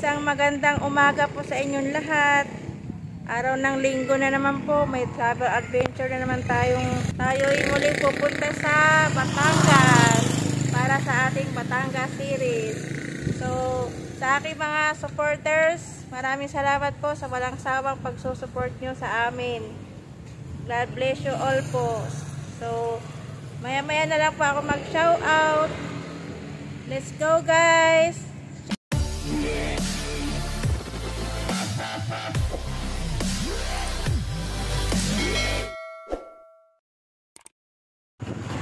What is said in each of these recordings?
Isang magandang umaga po sa inyong lahat. Araw ng linggo na naman po, may travel adventure na naman tayo'y muling pupunta sa Batangas para sa ating Batangas series. So, sa aking mga supporters, maraming salamat po sa walang sawang pagsusupport nyo sa amin. God bless you all po. So, maya-maya na lang po ako mag-shout out. Let's go guys!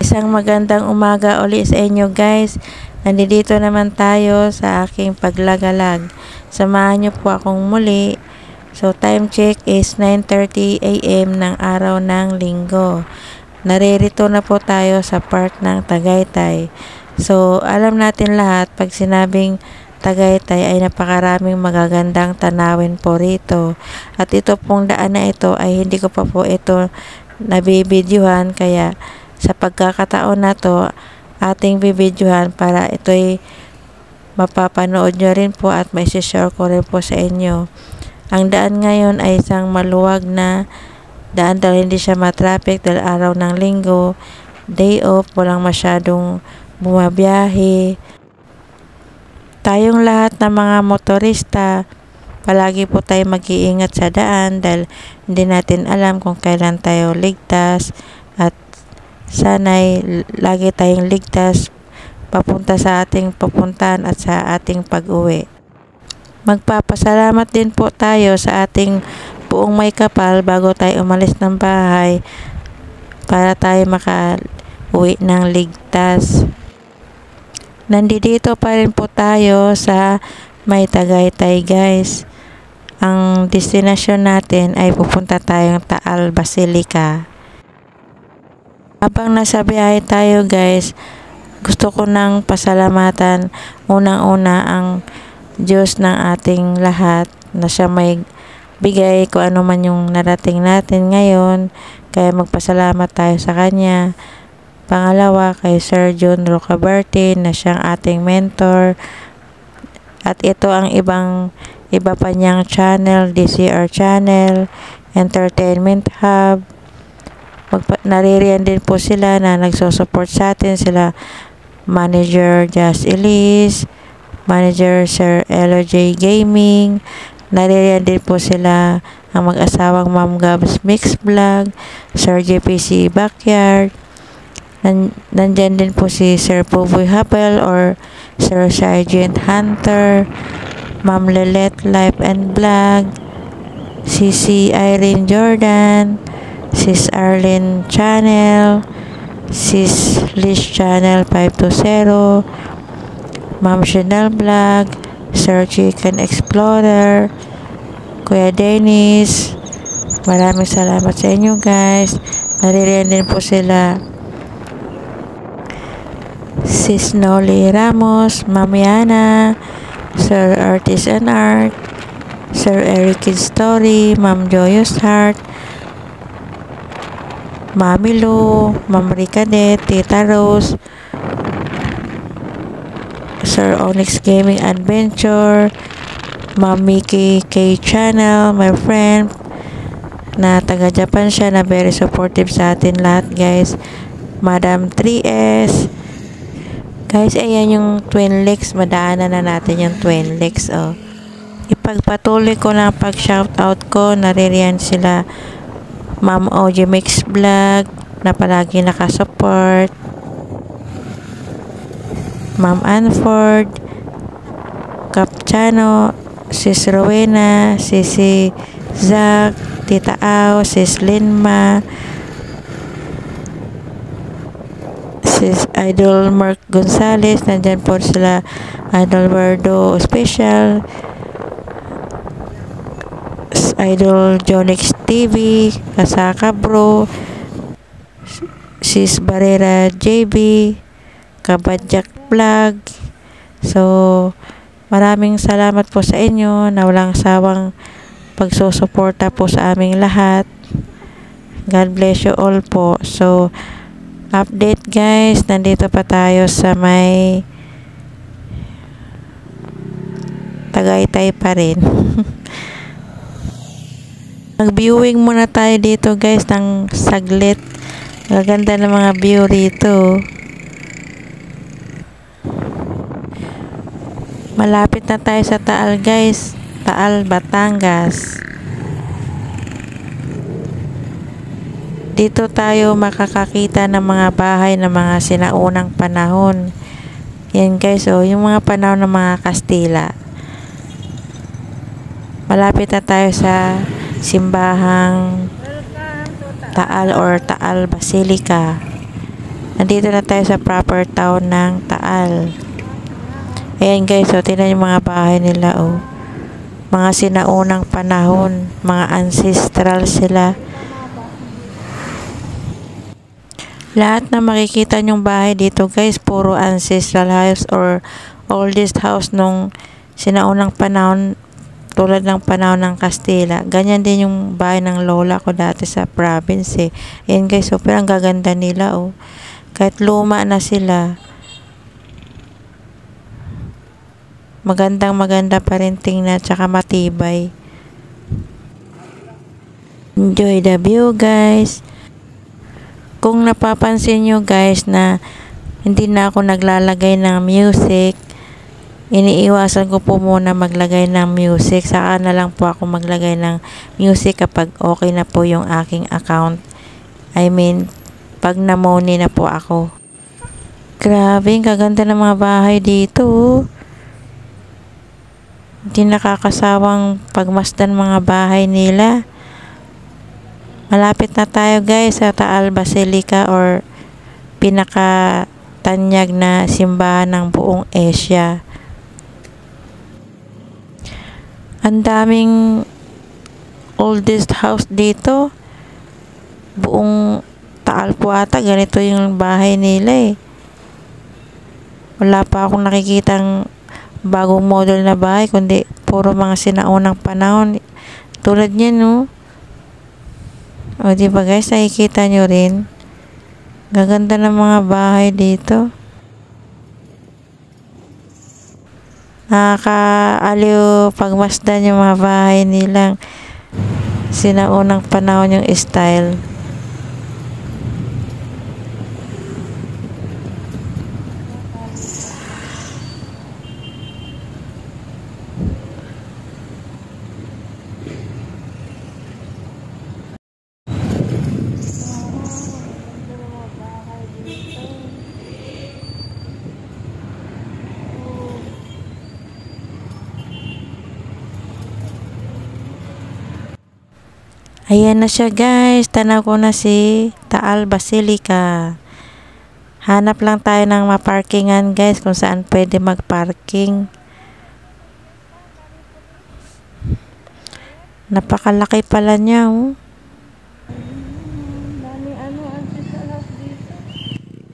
Isang magandang umaga ulit sa inyo guys. Nandito naman tayo sa aking paglagalag. Samahan niyo po akong muli. So time check is 9:30 AM ng araw ng linggo. Naririto na po tayo sa part ng Tagaytay. So alam natin lahat pag sinabing Tagaytay ay napakaraming magagandang tanawin po rito. At ito pong daan na ito ay hindi ko pa po ito nabibidyohan, kaya sa pagkakataon na to ating bibidyohan para ito'y mapapanood nyo rin po at may share ko rin po sa inyo. Ang daan ngayon ay isang maluwag na daan dahil hindi siya matraffic dahil araw ng linggo, day off, walang masyadong bumabiyahe. Tayong lahat ng mga motorista, palagi po tayo mag-iingat sa daan dahil hindi natin alam kung kailan tayo ligtas, at sana'y lagi tayong ligtas papunta sa ating papuntahan at sa ating pag-uwi. Magpapasalamat din po tayo sa ating buong may kapal bago tayo umalis ng bahay para tayo maka-uwi ng ligtas. Nandito pa rin po tayo sa may Tagaytay guys. Ang destinasyon natin ay pupunta tayong Taal Basilica. Habang nasa biyahe tayo guys, gusto ko nang pasalamatan unang-una ang Diyos ng ating lahat na siya may bigay kung ano man yung narating natin ngayon, kaya magpasalamat tayo sa Kanya. Pangalawa kay Sir John Rocaberte na siyang ating mentor, at ito ang iba pa niyang channel, DCR Channel, Entertainment Hub. Naririyan din po sila na nagsusupport sa atin, sila Manager Just Elise, Manager Sir LJ Gaming. Naririyan din po sila ang mag-asawang Ma'am Gabs Mix Vlog, Sir JPC Backyard. Nandyan din po si Sir Puboy Hapel or Sir Sergeant Hunter, Ma'am Lelet Life and Vlog, si Irene Jordan, Sis Arlene Channel, Sis Liz Channel 520, Ma'am Chanel Vlog, Sir Chicken Explorer, Kuya Dennis. Maraming salamat sa inyo guys. Naririyan din po sila Sis Noli Ramos, Ma'am Yana, Sir Artist and Art, Sir Eric Story, Ma'am Joyous Heart, Mami Lu, Ma'am Ricadet, Tita Rose, Sir Onyx Gaming Adventure, Ma'am Mickey K Channel, my friend na taga Japan siya, na very supportive sa atin lahat guys. Madam 3S guys, ayan yung Twin Lakes, madaanan na natin yung Twin Lakes. Ipagpatuloy ko na pag shoutout ko, naririyan sila Ma'am OG Mix Vlog na palagi nakasupport, Ma'am Anford, Capchano, Sis Rowena, Sisi Zack, Tita Au, Sis Linma, Sis Idol Mark Gonzales, nandyan po sila Idol Verdo Special, Idol Jonix TV, Kasaka Bro, Sis Barrera JB, Kabadjak Vlog. So maraming salamat po sa inyo na walang sawang pagsusuporta po sa aming lahat. God bless you all po. So update guys, nandito pa tayo sa may Tagaytay pa rin. Mag-viewing muna tayo dito guys ng saglit. Maganda ng mga view rito. Malapit na tayo sa Taal guys. Taal, Batangas. Dito tayo makakakita ng mga bahay ng mga sinaunang panahon. Yan guys, oh, yung mga panahon ng mga Kastila. Malapit na tayo sa simbahang Taal or Taal Basilica. Nandito na tayo sa proper town ng Taal. Ayan guys, oh, tingnan yung mga bahay nila, oh. Mga sinaunang panahon, mga ancestral sila. Lahat na makikita nyong bahay dito guys, puro ancestral house or oldest house nung sinaunang panahon, tulad ng panahon ng Kastila. Ganyan din yung bahay ng lola ko dati sa province eh. Ayan guys, super ang gaganda nila oh. Kahit luma na sila, maganda pa rin tingnan, tsaka matibay. Enjoy the view guys. Kung napapansin nyo guys na hindi na ako naglalagay ng music, iniiwasan ko po muna maglagay ng music. Saka na lang po ako maglagay ng music kapag okay na po yung aking account. I mean, pag namoni na po ako. Grabe, ang kaganda ng mga bahay dito. Hindi nakakasawang pagmasdan mga bahay nila. Malapit na tayo guys sa Taal Basilica or pinakatanyag na simbahan ng buong Asia. Ang daming oldest house dito. Buong Taal po ata, ganito yung bahay nila eh. Wala pa akong nakikitang bagong model na bahay, kundi puro mga sinaunang panahon. Tulad niya, no? O, diba guys, nakikita nyo rin. Gaganda ng mga bahay dito. Nakakaaliw pagmasdan yung mga bahay nilang sinaunang panahon yung style. Ayan na siya guys, tanaw ko na si Taal Basilica. Hanap lang tayo ng maparkingan guys, kung saan pwede magparking. Napakalaki pala niya oh.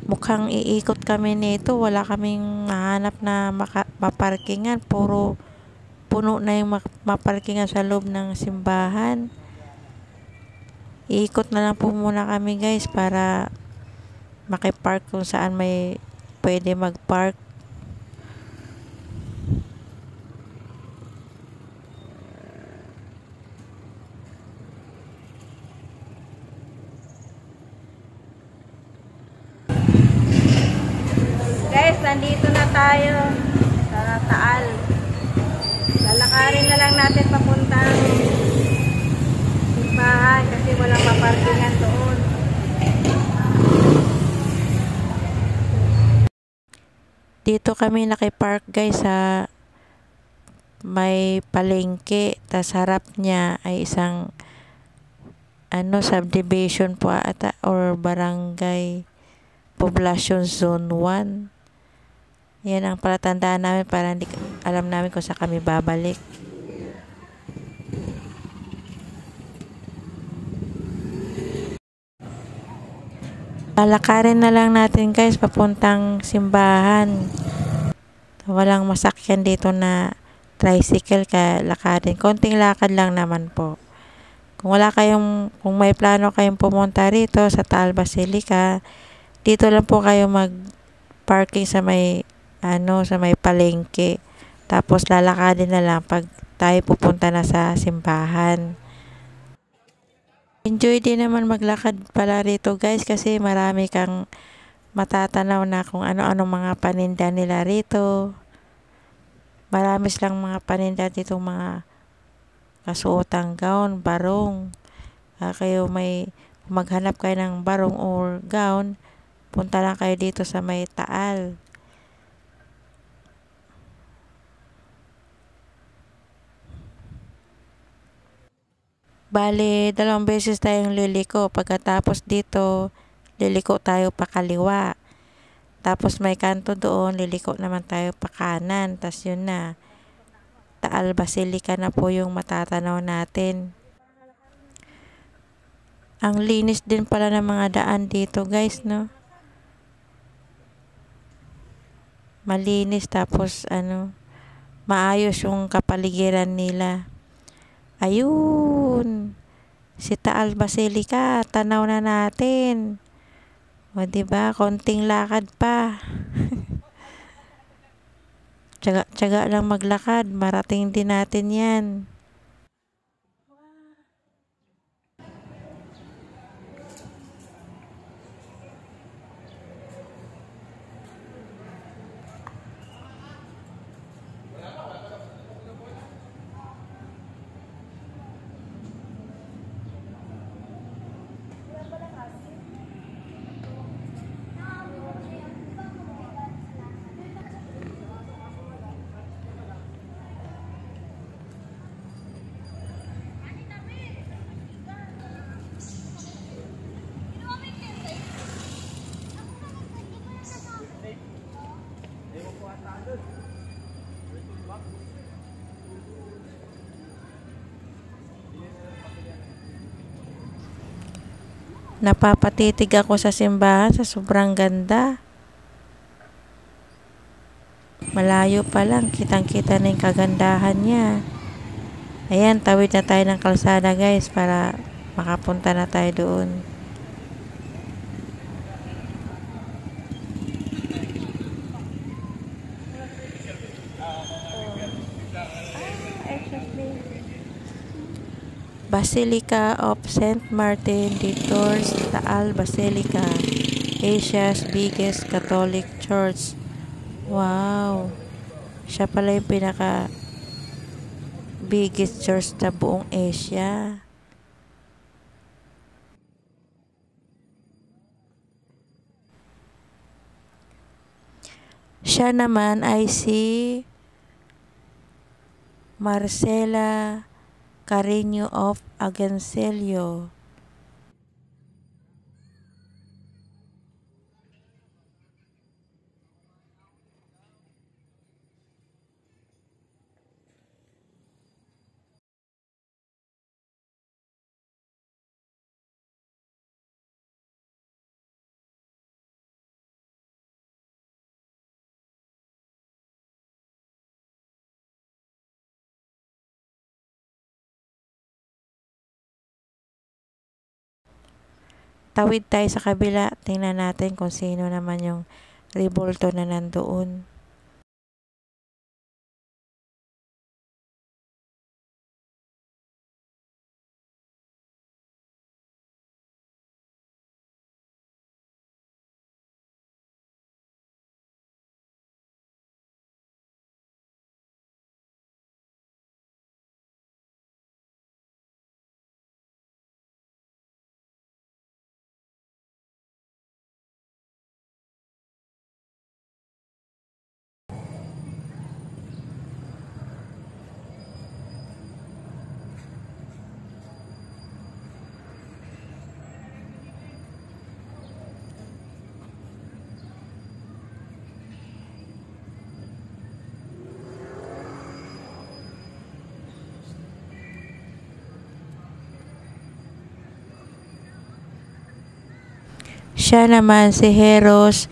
Mukhang iikot kami nito, wala kaming nahanap na maparkingan. Puro puno na yung maparkingan sa loob ng simbahan. Iikot na lang po muna kami guys para makipark kung saan may pwede magpark. Guys, nandito na tayo sa Taal. Lalakarin na lang natin papuntang simbahan kasi walang maparkingan doon. Dito kami nakipark guys sa may palengke, tas harap niya ay isang subdivision po ata or barangay Poblacion Zone 1. Yan ang palatandaan namin para hindi alam namin kung saan kami babalik. Lalakarin na lang natin guys papuntang simbahan. Walang masakyan dito na tricycle, kaya lakarin. Konting lakad lang naman po. Kung may plano kayong pumunta rito sa Taal Basilica, dito lang po kayo mag-parking sa may palengke Tapos lalakadin na lang pag tayo pupunta na sa simbahan. Enjoy din naman maglakad pala rito guys kasi marami kang matatanaw na kung ano-ano mga paninda nila rito. Marami silang mga paninda dito, mga kasuotang gown, barong. Kayo may maghanap kayo ng barong or gown, punta lang kayo dito sa may Taal. Bale, 2 beses tayong liliko. Pagkatapos dito, liliko tayo pa kaliwa. Tapos may kanto doon, liliko naman tayo pa kanan. Tas yun na, Taal Basilica na po yung matatanaw natin. Ang linis din pala ng mga daan dito guys, no? Malinis, tapos maayos yung kapaligiran nila. Ayun, si Taal Basilica, tanaw na natin. O diba, konting lakad pa. Tiyaga lang maglakad, marating din natin yan. Napapatitig ako sa simbahan, sa sobrang ganda. Malayo pa lang, kitang-kita na yung kagandahan niya. Ayan, tawid na tayo ng kalsada guys para makapunta na tayo doon. Basilica of St. Martin de Tours, Taal Basilica, Asia's biggest Catholic church. Wow! Siya pala yung pinaka biggest church sa buong Asia. Siya naman ay si Marcela Carreño of Agoncillo. Tawid tayo sa kabila. Tingnan natin kung sino naman yung rebulto na nandoon. Siya naman si Heros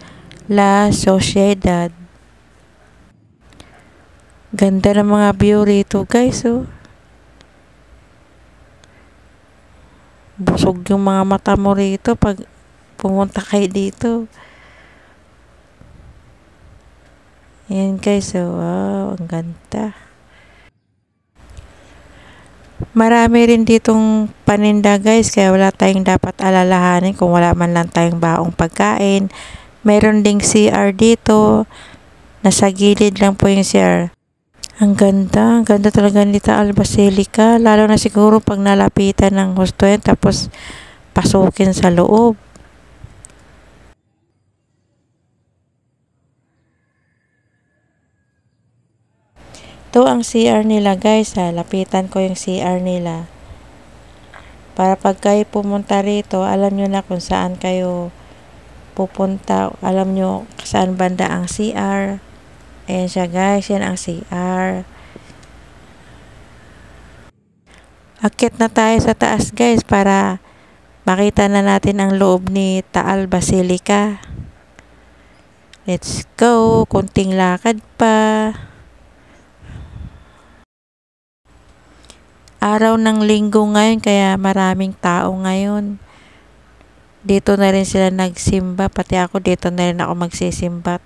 La Sociedad. Ganda ng mga view rito guys, oh. Busog yung mga mata mo rito pag pumunta kayo dito. Ayan guys, so wow, ang ganda. Marami rin ditong paninda guys, kaya wala tayong dapat alalahanin kung wala man lang tayong baong pagkain. Meron ding CR dito, nasa gilid lang po yung CR. Ang ganda talaga ni Taal Basilica, lalo na siguro pag nalapitan ng husto yan, tapos pasukin sa loob. Ito ang CR nila guys ha, lapitan ko yung CR nila. Para pag kayo pumunta rito, alam nyo na kung saan kayo pupunta, alam nyo saan banda ang CR. Ayan siya guys, yan ang CR. Akit na tayo sa taas guys para makita na natin ang loob ni Taal Basilica. Let's go, kunting lakad pa. Araw ng linggo ngayon kaya maraming tao ngayon. Dito na rin sila nagsimba, pati ako dito na rin ako magsisimba.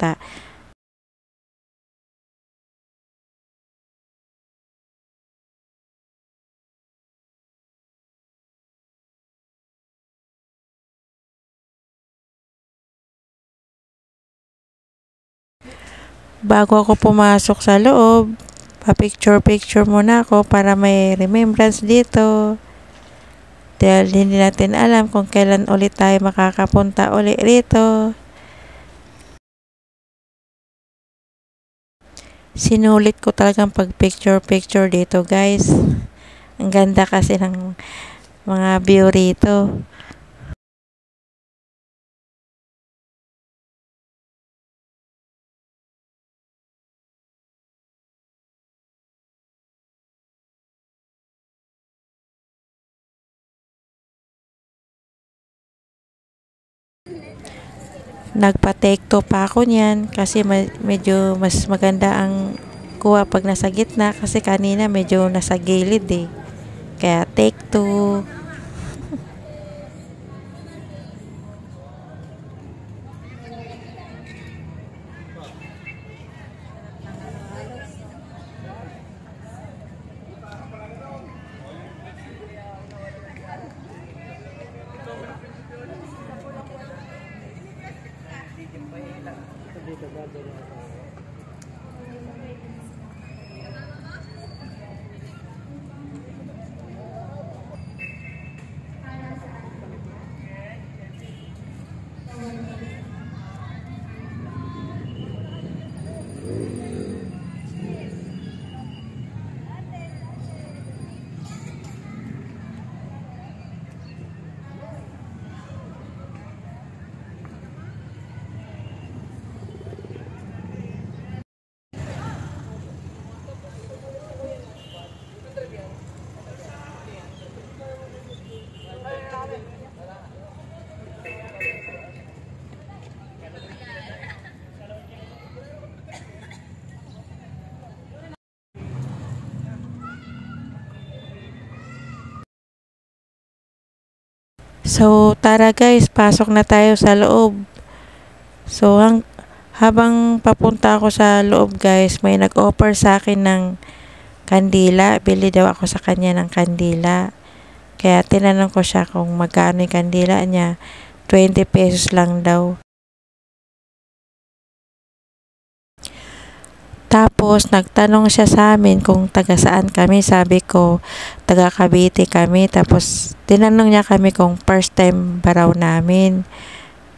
Bago ako pumasok sa loob, pa-picture-picture muna ako para may remembrance dito. Dahil hindi natin alam kung kailan ulit tayo makakapunta ulit rito. Sinulit ko talagang pag-picture-picture dito guys. Ang ganda kasi ng mga view rito. Nagpa-take two pa ako niyan kasi medyo mas maganda ang kuha pag nasa gitna kasi kanina medyo nasa gilid eh. Kaya take two. So, tara guys, pasok na tayo sa loob. So, habang papunta ako sa loob guys, may nag-offer sa akin ng kandila. Bili daw ako sa kanya ng kandila. Kaya tinanong ko siya kung magkano yung kandila niya. 20 pesos lang daw. Tapos, nagtanong siya sa amin kung taga saan kami. Sabi ko, taga Cavite kami. Tapos, tinanong niya kami kung first time ba raw namin.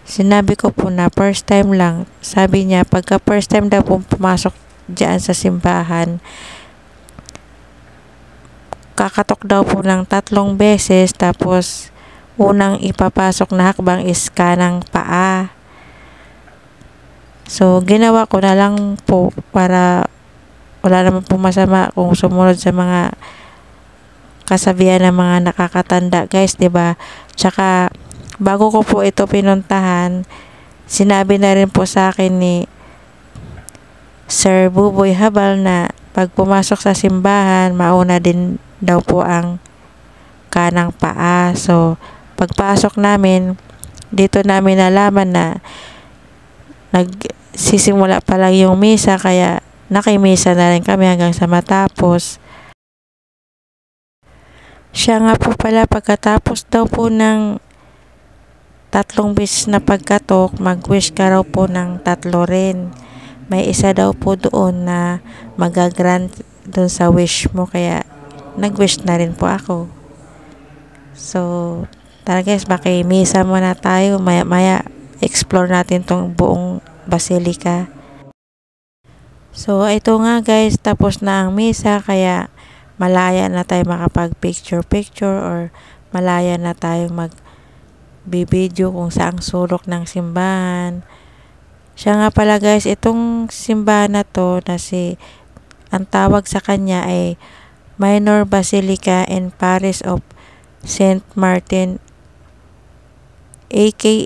Sinabi ko po na first time lang. Sabi niya, pagka first time daw po pumasok dyan sa simbahan, kakatok daw po ng 3 beses. Tapos, unang ipapasok na hakbang is kanang paa. So, ginawa ko na lang po para wala naman po masama kung sumunod sa mga kasabihan ng mga nakakatanda, guys, 'di ba? Tsaka bago ko po ito pinuntahan, sinabi na rin po sa akin ni Sir Buboy Habal na pag pumasok sa simbahan, mauna din daw po ang kanang paa. So, pagpasok namin, dito namin nalaman na sisimula pa lang yung misa, kaya nakimisa na rin kami hanggang sa matapos. Siya nga po pala, pagkatapos daw po ng 3 beses na pagkatok, mag-wish ka raw po ng 3 rin. May isa daw po doon na magagrant doon sa wish mo, kaya nag-wish na rin po ako. So, tara guys, makimisa muna tayo. Maya explore natin tong buong basilika. So, ito nga guys, tapos na ang misa, kaya malaya na tayo makapag picture or malaya na tayong mag-video kung saang sulok ng simbahan. Siya nga pala guys, itong simbahan na to ang tawag sa kanya ay Minor Basilica in Parish of St. Martin, aka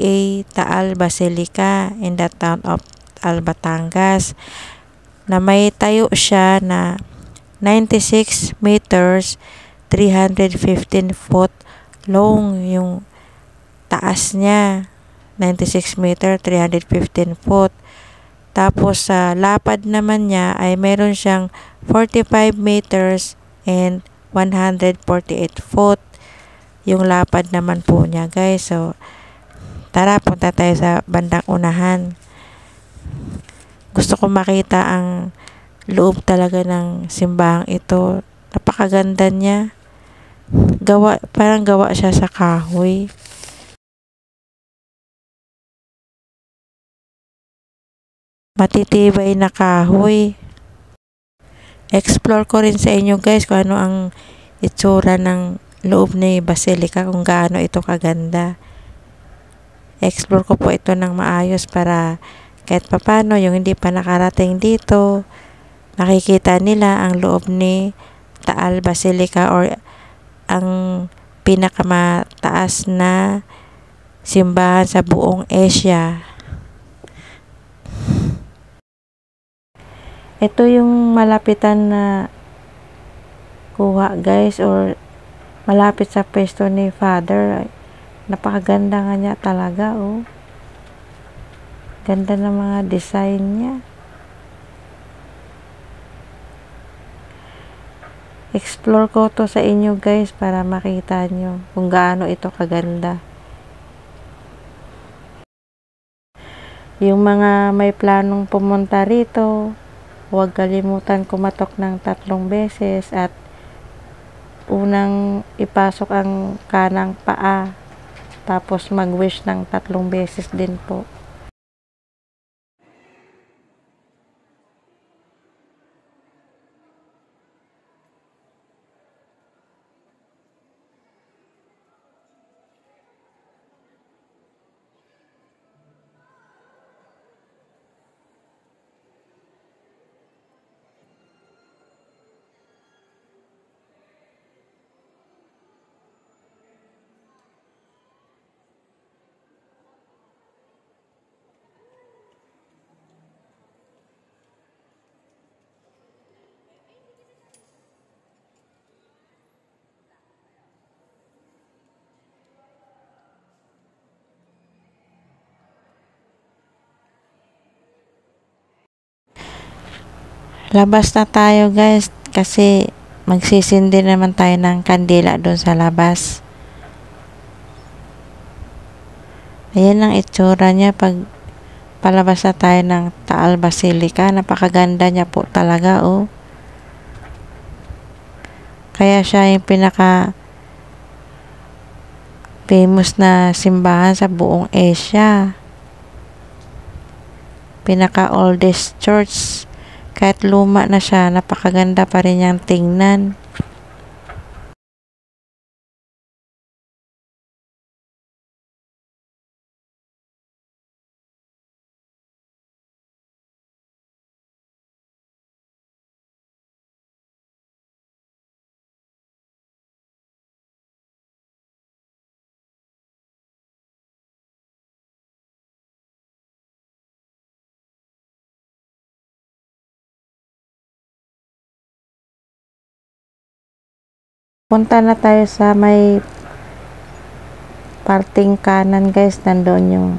Taal Basilica, in the town of Taal, Batangas, na may tayo siya na 96 meters 315 foot long yung taas niya. 96 meter 315 foot. Tapos sa lapad naman niya ay meron siyang 45 meters and 148 foot yung lapad naman po niya guys. So tara, punta tayo sa bandang unahan. Gusto ko makita ang loob talaga ng simbahang ito. Napakaganda niya. Parang gawa siya sa kahoy. Matitibay na kahoy. Explore ko rin sa inyo guys kung ano ang itsura ng loob ni Basilica, kung gaano ito kaganda. Explore ko po ito ng maayos para kahit papano yung hindi pa nakarating dito, nakikita nila ang loob ni Taal Basilica or ang pinakamataas na simbahan sa buong Asia. Ito yung malapitan na kuha guys, or malapit sa pwesto ni Father. Napakaganda nga niya talaga, oh. Ganda ng mga design niya. Explore ko to sa inyo guys para makita nyo kung gaano ito kaganda. Yung mga may planong pumunta rito, huwag kalimutan kumatok ng 3 beses at unang ipasok ang kanang paa, tapos mag-wish ng 3 beses din po. Labas na tayo guys kasi magsisindi naman tayo ng kandila doon sa labas. Ayan ang itsura niya pag palabas na tayo ng Taal Basilica. Napakaganda niya po talaga, oh. Kaya siya yung pinaka famous na simbahan sa buong Asia. Pinaka oldest church. Kahit luma na siya, napakaganda pa rin niyang tingnan. Punta na tayo sa may parting kanan guys, nandoon yung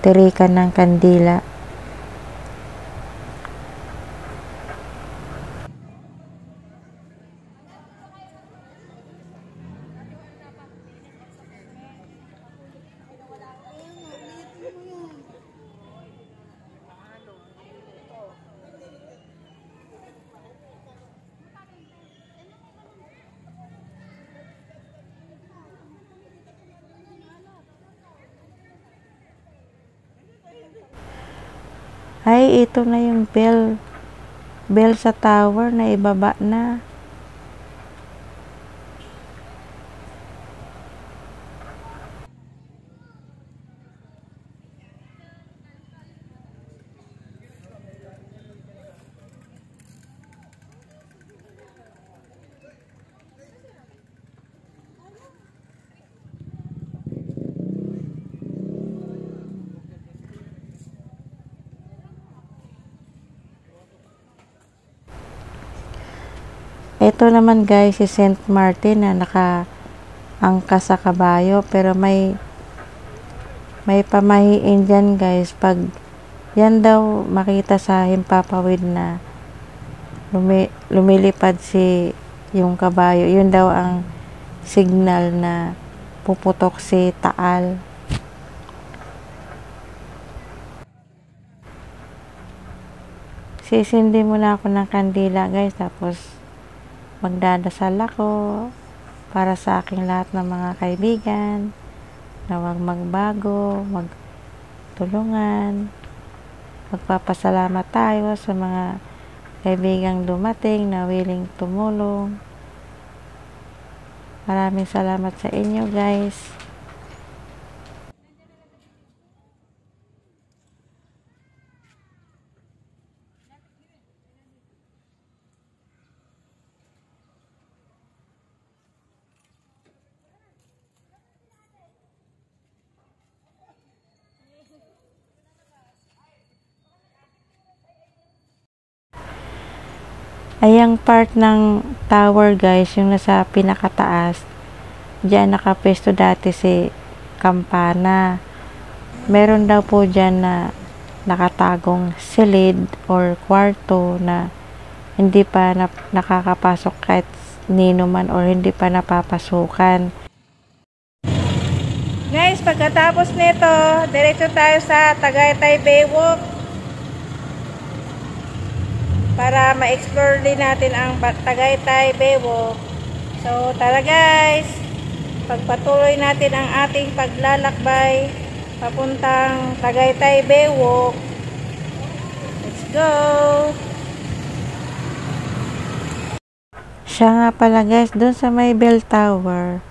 tirikan ng kandila. Ay, ito na yung bell. Bell sa tower na ibaba na. Ito naman guys, si Saint Martin na nakaangka sa kabayo, pero may pamahiin dyan guys. Pag yan daw makita sa himpapawid na lumilipad yung kabayo, yun daw ang signal na puputok si Taal. Sisindi muna ako ng kandila guys, tapos magdadasal ako para sa aking lahat ng mga kaibigan na huwag magbago, magtulungan. Magpapasalamat tayo sa mga kaibigang dumating na willing tumulong. Maraming salamat sa inyo guys. Ayang part ng tower guys, yung nasa pinakataas, diyan nakapesto dati si Kampana. Meron daw po dyan na nakatagong silid or kwarto na hindi pa nakakapasok kahit nino man or hindi pa napapasukan. Guys, pagkatapos nito, diretso tayo sa Tagaytay Baywalk para ma-explore din natin ang Tagaytay Baywalk. So, tara guys, pagpatuloy natin ang ating paglalakbay papuntang Tagaytay Baywalk. Let's go! Siya nga pala guys, dun sa may bell tower,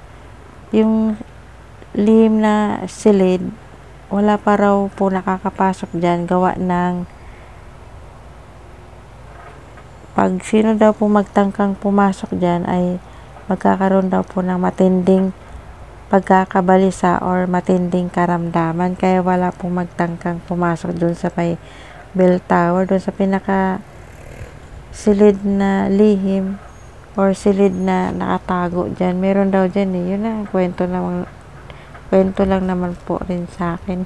yung lihim na silid, wala pa raw po nakakapasok dyan, gawa ng pag sino daw po magtangkang pumasok dyan ay magkakaroon daw po ng matinding pagkakabalisa or matinding karamdaman. Kaya wala po magtangkang pumasok dun sa may bell tower, dun sa pinaka silid na lihim or silid na nakatago dyan. Meron daw dyan eh. Yun na, kwento lang naman po rin sa akin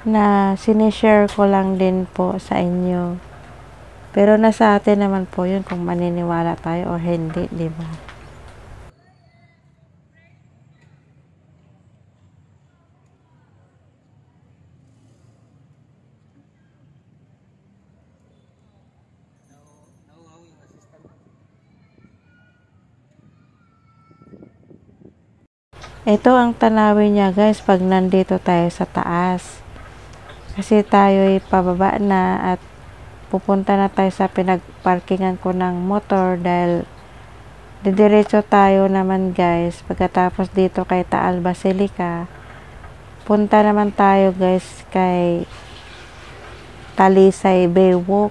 na sinishare ko lang din po sa inyo. Pero nasa atin naman po yun kung maniniwala tayo o hindi, di ba? Ito ang tanawin niya guys pag nandito tayo sa taas. Kasi tayo ay pababa na at pupunta na tayo sa pinagparkingan ko ng motor dahil didiretso tayo naman guys. Pagkatapos dito kay Taal Basilica, punta naman tayo guys kay Talisay Baywalk.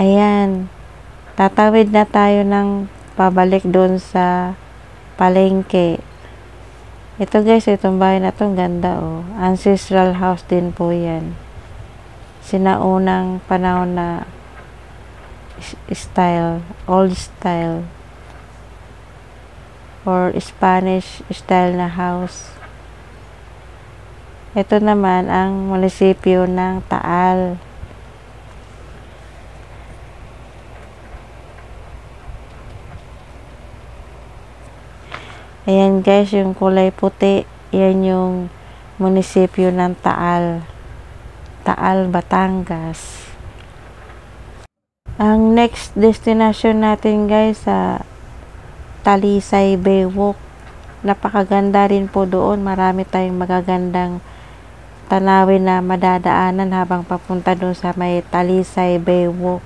Ayan, tatawid na tayo ng pabalik doon sa palengke. Ito guys, itong bahay na itong ganda oh. Ancestral house din po yan. Sinaunang panahon na style, old style or Spanish style na house. Ito naman ang munisipyo ng Taal. Ayan guys, yung kulay puti, yan yung munisipyo ng Taal. Taal, Batangas. Ang next destination natin guys sa Talisay Baywalk. Napakaganda rin po doon. Marami tayong magagandang tanawin na madadaanan habang papunta doon sa may Talisay Baywalk.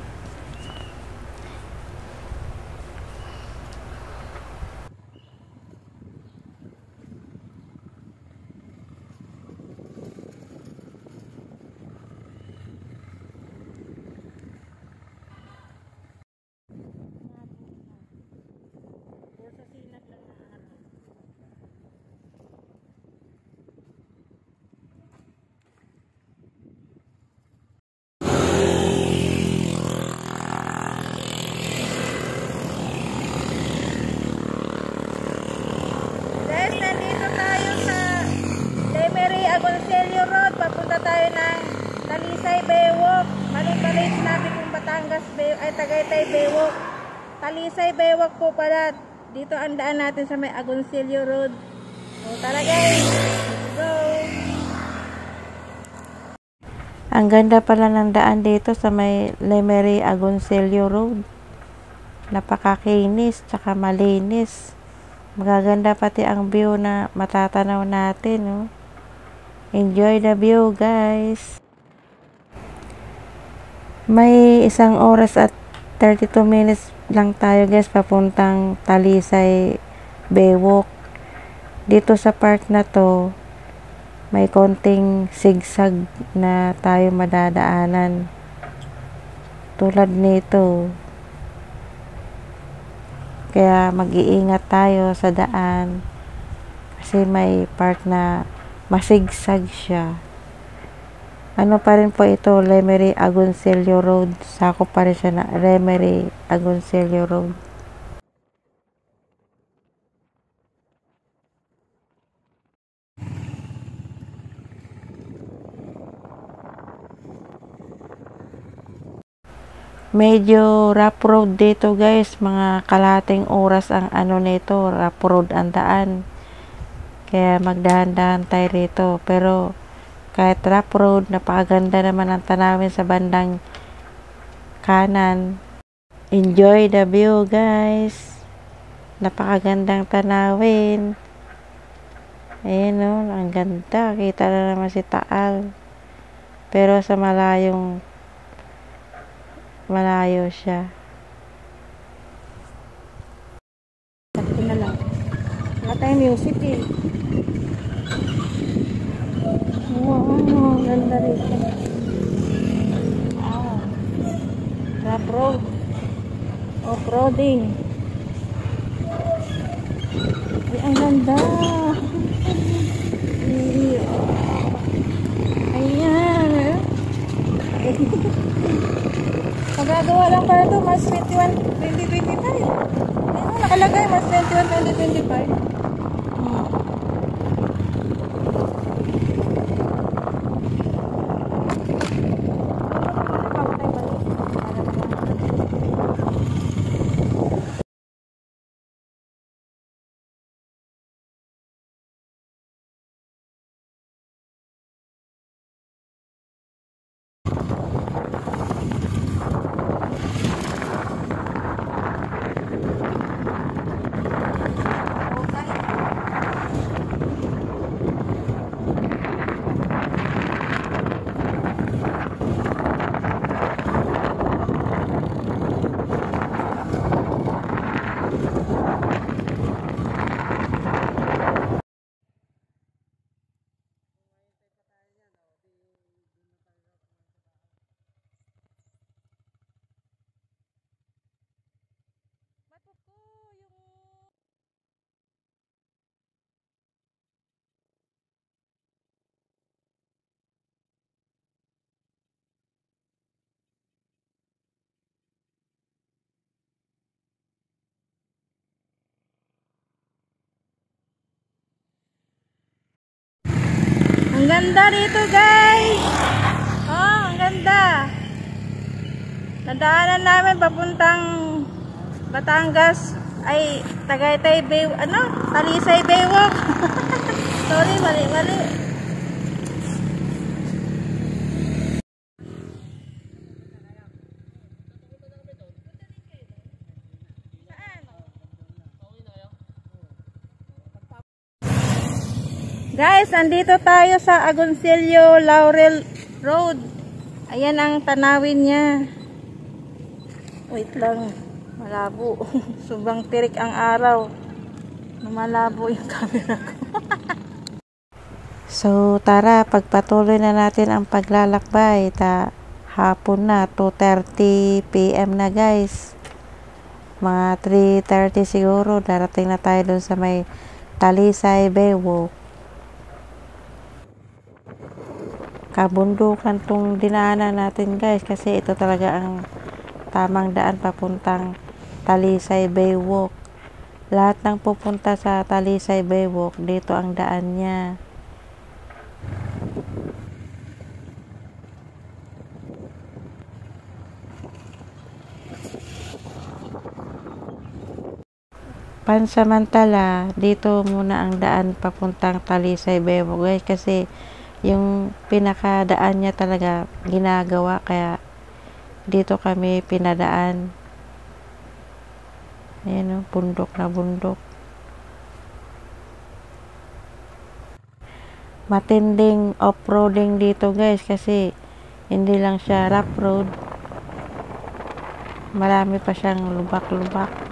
Papunta tayo ng Talisay Baywalk. Mali-mali sinabi kong Batangas Baywalk, ay Tagaytay Baywalk. Talisay Baywalk po pala. Dito ang daan natin sa may Agoncillo Road. So tara guys, let's go! Ang ganda pala ng daan dito sa may Lemery Agoncillo Road. Napakakinis, tsaka malinis. Magaganda pati ang view na matatanaw natin, oh. Enjoy the view, guys. May 1 oras at 32 minutes lang tayo, guys, papuntang Talisay Baywalk. Dito sa park na to, may konting sigsag na tayo madadaanan. Tulad nito. Kaya mag-iingat tayo sa daan. Kasi may park na masigsag siya. Ano pa rin po ito, Lemery Agoncillo Road. Sako pa rin siya na Lemery Agoncillo Road. Medyo rough road dito, guys. Mga kalating oras ang ano nito, rough road ang daan. Kaya magdahan-dahan tayo rito. Pero kahit rough road, napakaganda naman ang tanawin sa bandang kanan. Enjoy the view, guys. Napakagandang tanawin. Ayan, o, ang ganda. Kita na naman si Taal. Pero sa malayo siya. Sakto na lang. Wala tayong music eh. Wow, ganda rito. Wow. Rough road. Off-roading. Ay, ang ganda. Ayan. Magagawa lang pala ito, March 21, 2025. Ayun, nakalagay, March 21, 2025. Ang ganda dito, guys. Oh, ang ganda. Nadaanan namin papuntang Batangas ay Tagaytay Bay, Talisay Baywalk. Sorry, mali. Guys, andito tayo sa Agoncillo Laurel Road. Ayan ang tanawin niya. Wait lang, malabo. Sobrang tirik ang araw. Malabo yung camera ko. So tara, pagpatuloy na natin ang paglalakbay. Hapon na, 2:30 PM na guys. Mga 3:30 siguro, darating na tayo dun sa may Talisay Baywalk. Kabundukan tong dinaanan natin guys, kasi ito talaga ang tamang daan papuntang Talisay Baywalk. Lahat ng pupunta sa Talisay Baywalk, dito ang daan niya. Pansamantala, dito muna ang daan papuntang Talisay Baywalk guys, kasi yung pinakadaan niya talaga ginagawa, kaya dito kami pinadaan. Ayan o, bundok na bundok. Matinding off-roading dito guys, kasi hindi lang siya rough road, marami pa siyang lubak-lubak.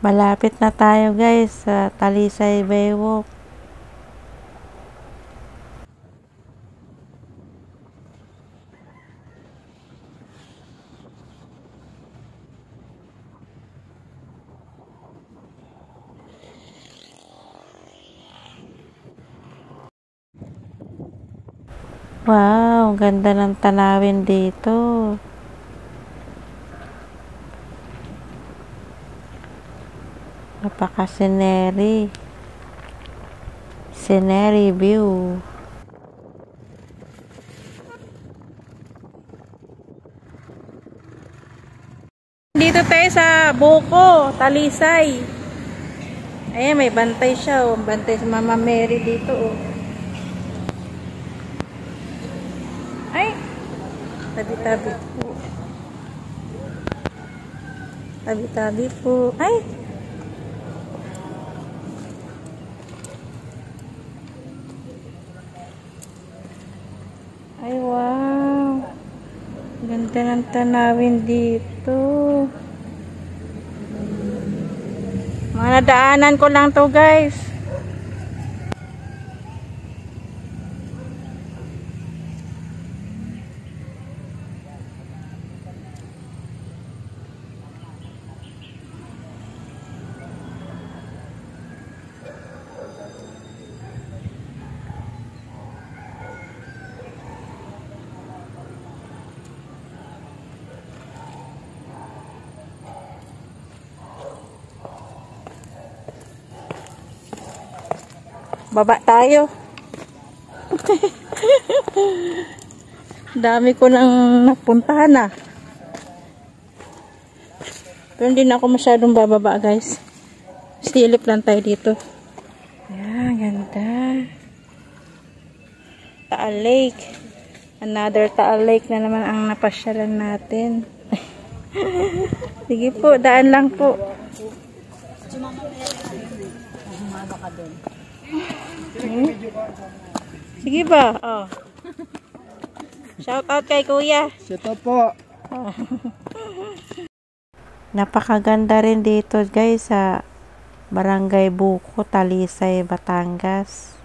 Malapit na tayo guys sa Talisay Baywalk. Wow, ganda ng tanawin dito. Napaka-scenery. Scenery view. Dito tayo sa Buko, Talisay. Ayan, may bantay siya. Oh. Bantay si Mama Mary dito. Oh. Ay! Tabi-tabi po. Tabi-tabi po. Ay! Ay, wow. Ganda ng tanawin dito. Mga nadaanan ko lang to guys. Baba tayo. Dami ko nang napuntahan na. Pero hindi na ako masyadong bababa, guys. Silip lang tayo dito. Ayan, ganda. Taal Lake. Another Taal Lake na naman ang napasyalan natin. Sige po, daan lang po. Sige ba? Oh. Shout out kay Kuya. Shout out po. Napakaganda rin dito guys sa Barangay Buko, Talisay, Batangas.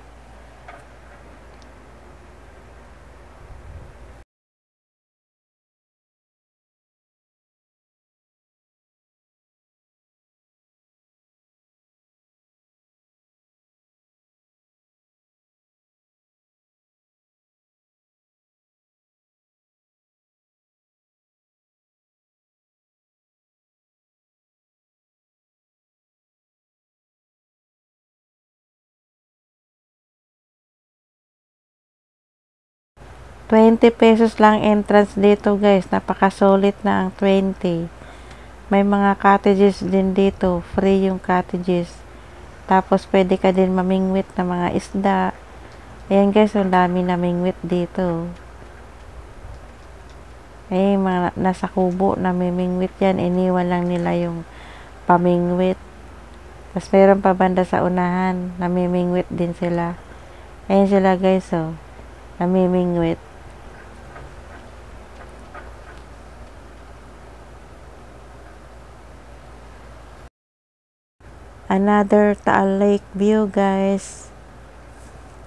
₱20 lang entrance dito guys. Napakasulit na ang 20. May mga cottages din dito. Free yung cottages. Tapos pwede ka din mamingwit ng mga isda. Ayan guys, ang dami namingwit dito. Mga nasa kubo namimingwit yan. Iniwan lang nila yung pamingwit. Tapos meron pa banda sa unahan. Namimingwit din sila. Ayan sila guys, oh. Namimingwit. Another Taal Lake view guys.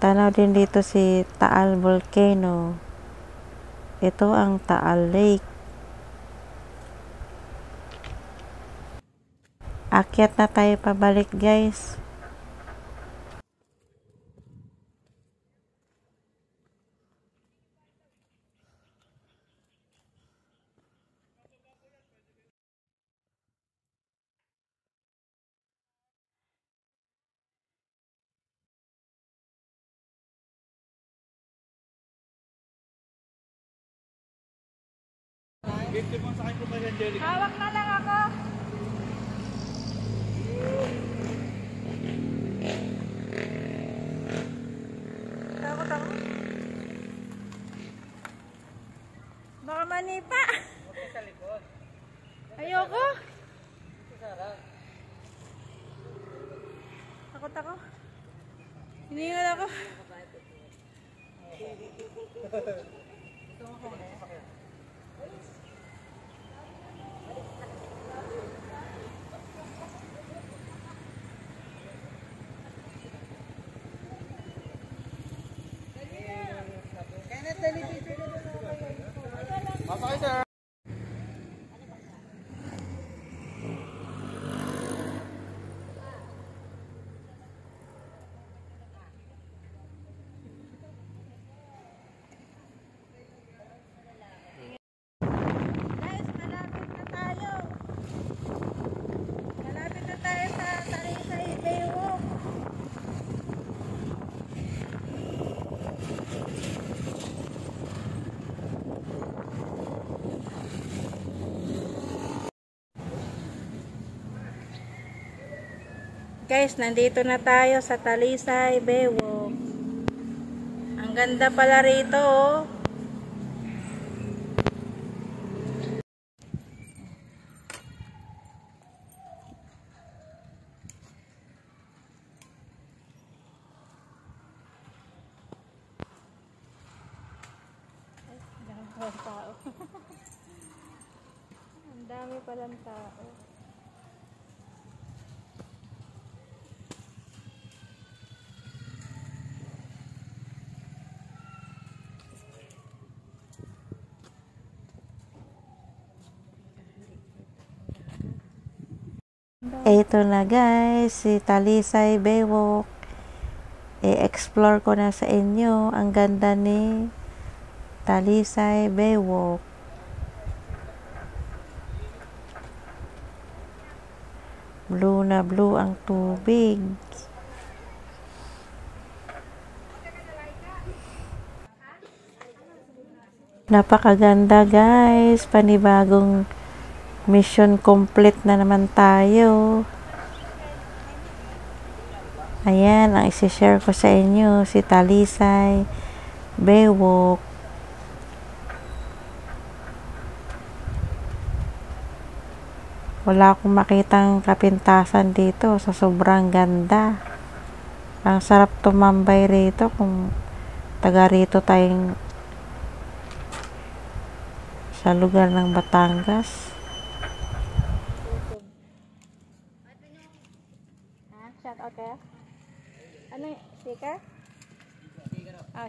Tanaw din dito si Taal Volcano. Ito ang Taal Lake. Akyat na tayo pabalik guys. Hawak na lang ako. Takot ako. Baka manipa. Ayoko. Takot ako. Hiningal ako. Guys, nandito na tayo sa Talisay Baywalk. Ang ganda pala rito, oh. Ang dami palang tao. Ito na guys, si Talisay Baywalk. I-explore ko na sa inyo ang ganda ni Talisay Baywalk. Blue na blue ang tubig. Napakaganda guys, panibagong mission complete na naman tayo. Ayan, ang isi-share ko sa inyo, si Talisay, Bewok. Wala akong makitang kapintasan dito sa sobrang ganda. Ang sarap tumambay rito kung taga rito tayong sa lugar ng Batangas. Shout out kayo? Ano yung sticker? Oh,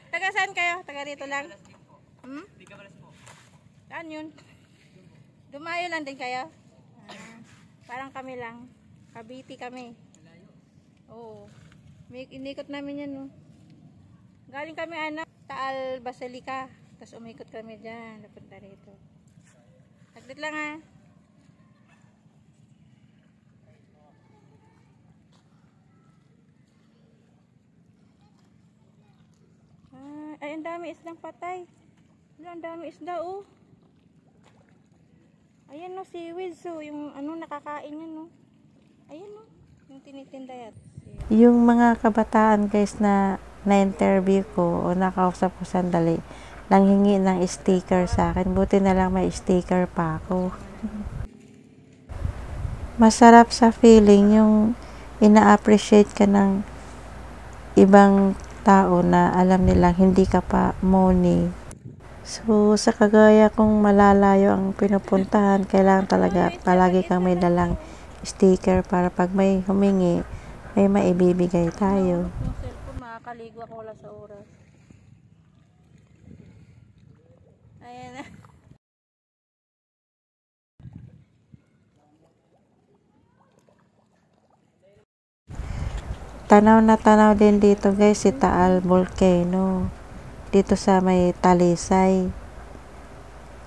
taga saan kayo? Taga rito lang? Saan yun? Dumayo lang din kayo? Parang kami lang. Cavite kami. Oo. Inikot namin yan, no? Galing kami, Taal Basilica. Tapos umikot kami dyan. Napunta rito. Saglit lang, ha? Ay, ang dami isdang patay. Wala, ang dami isda, oh. Ayan, no, seaweed. So, yung nakakain yan, no. Ayan, no. Yung tinitinda yan. Yung mga kabataan, guys, na na-interview ko o nakausap ko sandali, nanghingi ng sticker sa akin. Buti na lang may sticker pa ako. Masarap sa feeling yung ina-appreciate ka ng ibang tao na alam nilang hindi ka pa money. So, sa kagaya kung malalayo ang pinupuntahan, kailangan talaga palagi kang may dalang sticker para pag may humingi, may maibibigay tayo. Yung cellphone, makakaligo ako wala sa oras. Ayan na. Tanaw na tanaw din dito, guys, si Taal Volcano. Dito sa may Talisay.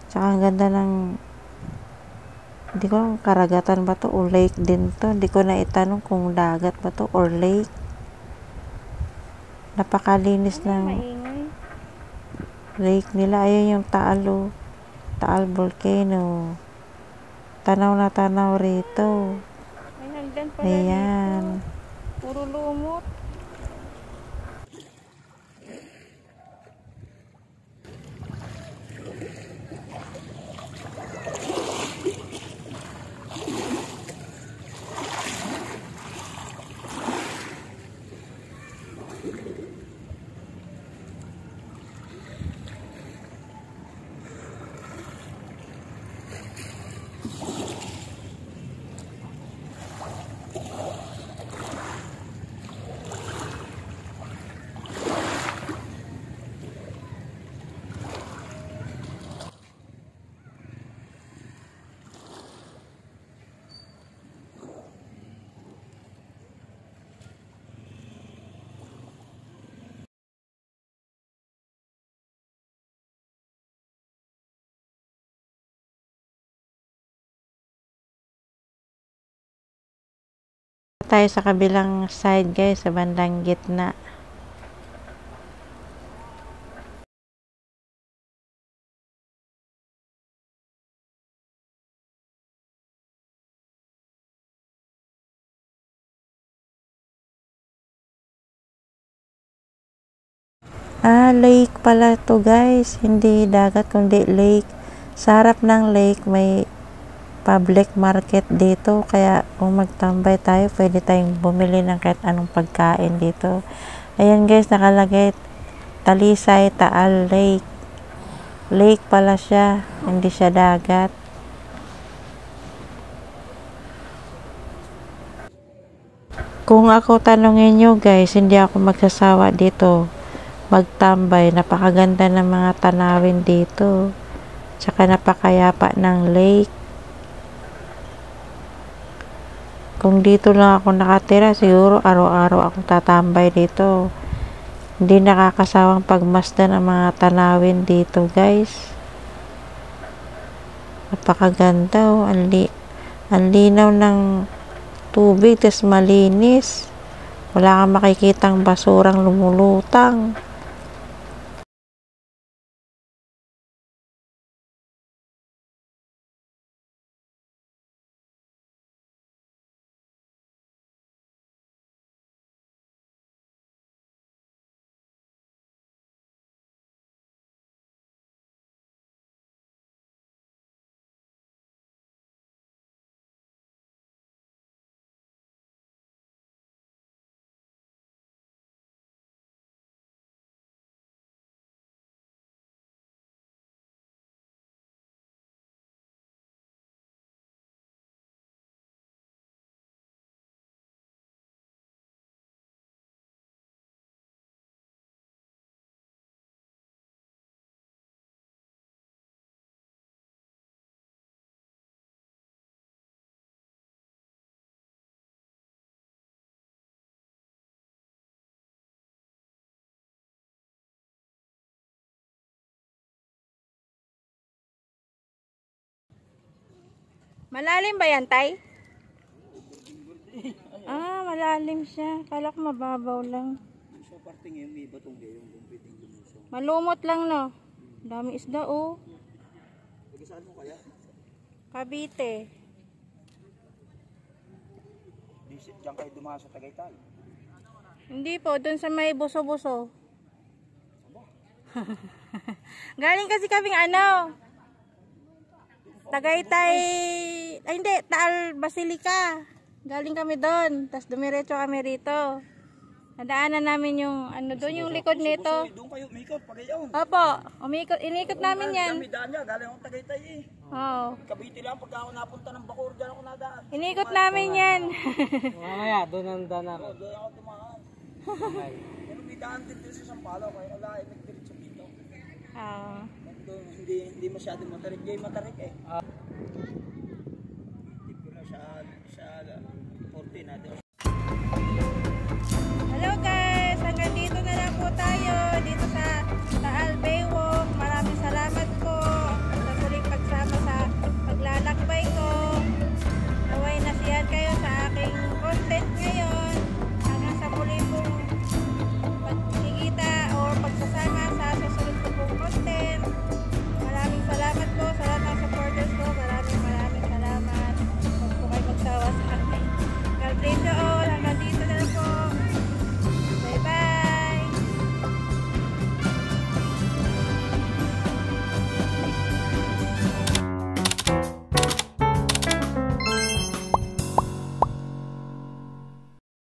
Tsaka ang ganda ng, hindi ko lang karagatan ba to o lake din to. Hindi ko na itanong kung dagat ba to or lake. Napakalinis ng lake nila. Ayun yung Taal, Taal Volcano. Tanaw na tanaw rito. May hagdan pala Ayan. dito. Puro lumot. Tayo sa kabilang side, guys, sa bandang gitna. Lake pala to, guys, hindi dagat kundi lake. Sa harap ng lake may public market dito, kaya kung magtambay tayo, pwede tayong bumili ng kahit anong pagkain dito. Ayan, guys, nakalagay Talisay Taal Lake. Lake pala siya, hindi siya dagat. Kung ako tanongin nyo, guys, hindi ako magsasawa dito magtambay. Napakaganda ng mga tanawin dito, tsaka napakayapa ng lake. Kung dito lang ako nakatira, siguro araw-araw akong tatambay dito. Hindi nakakasawang pagmasdan ang mga tanawin dito, guys. Napakaganda, oh. Ang linaw ng tubig, tas malinis. Wala kang makikitang basurang lumulutang. Malalim ba yan, Tay? Ah, malalim siya. Kala ko mababaw lang. Malumot lang, no? Dami isda, oh. Saan mo kaya? Cavite. Diyan kayo dumaan sa Tagaytay. Hindi po, dun sa may buso-buso. Galing kasi kaming ano, Tagaytay, ay hindi, Taal Basilica. Galing kami doon, tapos dumiretso kami rito. Nadaanan namin yung ano doon, yung likod nito. Doon kayo umikot pag iyon. Opo, inikot namin yan. Kami daan niya, galing akong Tagaytay eh. Oo. Cavite lang pagka ako napunta ng Bacoor, dyan ako nadaan. Inikot namin yan. Mamaya, doon ang daan ako. Doon ako tumaan. Pero may daan din sa Sampalo, kaya wala ay nagdiretso dito. Oo. Hindi masyadong matarik. Hindi matarik eh. Hindi ko na sa 14 natin.